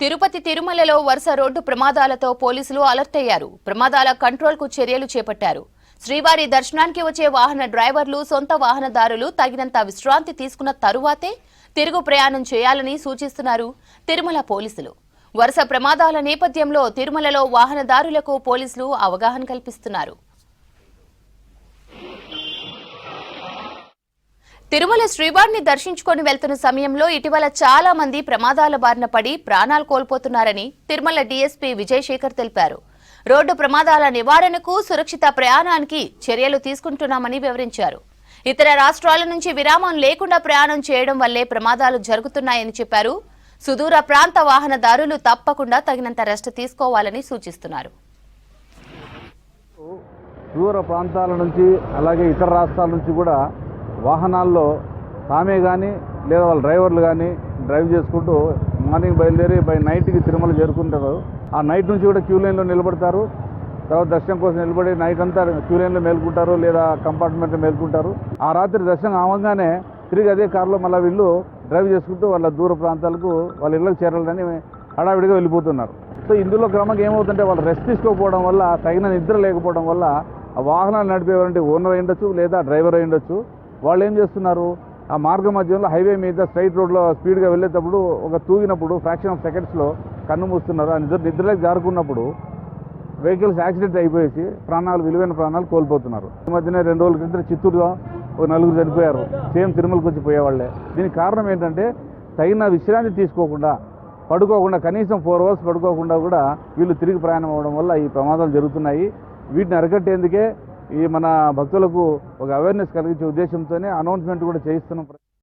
తిరుపతి తిరుమలలో వరుస రోడ్డు ప్రమాదాలతో పోలీసులు అలర్ట్ అయ్యారు. ప్రమాదాల కంట్రోల్కు చర్యలు చేపట్టారు. శ్రీవారి దర్శనానికి వచ్చే వాహన డ్రైవర్లు, సొంత వాహనదారులు తగినంత విశ్రాంతి తీసుకున్న తరువాతే తిరుగు ప్రయాణం చేయాలని సూచిస్తున్నారు తిరుమల పోలీసులు. వరుస ప్రమాదాల నేపథ్యంలో తిరుమలలో వాహనదారులకు పోలీసులు అవగాహన కల్పిస్తున్నారు. తిరుమల శ్రీవారిని దర్శించుకొని వెళ్తున్న సమయంలో ఇటీవల చాలా మంది ప్రమాదాల బారిన పడి ప్రాణాలు కోల్పోతున్నారని తిరుమల డీఎస్పీ విజయశేఖర్ తెలిపారు. రోడ్డు ప్రమాదాల నివారణకు, సురక్షిత ప్రయాణానికి చర్యలు తీసుకుంటున్నామని వివరించారు. ఇతర రాష్ట్రాల నుంచి విరామం లేకుండా ప్రయాణం చేయడం వల్లే ప్రమాదాలు జరుగుతున్నాయని చెప్పారు. సుదూర ప్రాంత వాహనదారులు తప్పకుండా తగినంత రెస్ట్ తీసుకోవాలని సూచిస్తున్నారు. దూర ప్రాంతాల నుంచి అలాగే ఇతర రాష్ట్రాల నుంచి కూడా వాహనాల్లో తామే కానీ లేదా వాళ్ళ డ్రైవర్లు కానీ డ్రైవ్ చేసుకుంటూ మార్నింగ్ బయలుదేరి బై నైట్కి తిరుమల చేరుకుంటారు. ఆ నైట్ నుంచి కూడా క్యూ లైన్లో నిలబడతారు. తర్వాత దర్శనం కోసం నిలబడి నైట్ అంతా క్యూ లైన్లో మేల్కుంటారు లేదా కంపార్ట్మెంట్లో మేల్కుంటారు. ఆ రాత్రి దర్శనం అవ్వగానే తిరిగి అదే కారులో మళ్ళీ వీళ్ళు డ్రైవ్ చేసుకుంటూ వాళ్ళ దూర ప్రాంతాలకు వాళ్ళ ఇళ్ళకి చేరాలని హడావిడిగా వెళ్ళిపోతున్నారు. సో ఇందులో క్రమంగా ఏమవుతుందంటే వాళ్ళు రెస్ట్ తీసుకోకపోవడం వల్ల, తగిన నిద్ర లేకపోవడం వల్ల ఆ వాహనాలు నడిపేవారంటే ఓనర్ అయి ఉండొచ్చు లేదా డ్రైవర్ అయి ఉండొచ్చు. వాళ్ళు ఏం చేస్తున్నారు, ఆ మార్గ మధ్యంలో హైవే మీద స్ట్రైట్ రోడ్లో స్పీడ్గా వెళ్ళేటప్పుడు తూగినప్పుడు ఫ్రాక్షన్ ఆఫ్ సెకండ్స్లో కన్ను మూస్తున్నారు. ఆ నిద్రలోకి జారుకున్నప్పుడు వెహికల్స్ యాక్సిడెంట్ అయిపోయేసి విలువైన ప్రాణాలు కోల్పోతున్నారు. ఈ మధ్యనే 2 రోజుల క్రితం చిత్తూరులో 4 చనిపోయారు. సేమ్ తిరుమలకి వచ్చి పోయేవాళ్లే. దీనికి కారణం ఏంటంటే తగిన విశ్రాంతి తీసుకోకుండా, పడుకోకుండా, కనీసం 4 అవర్స్ పడుకోకుండా కూడా వీళ్ళు తిరిగి ప్రయాణం అవ్వడం వల్ల ఈ ప్రమాదాలు జరుగుతున్నాయి. వీటిని అరికట్టేందుకే ఈ మన భక్తులకు ఒక అవేర్నెస్ కలిగించే ఉద్దేశంతోనే అనౌన్స్మెంట్ కూడా చేయిస్తున్నాం.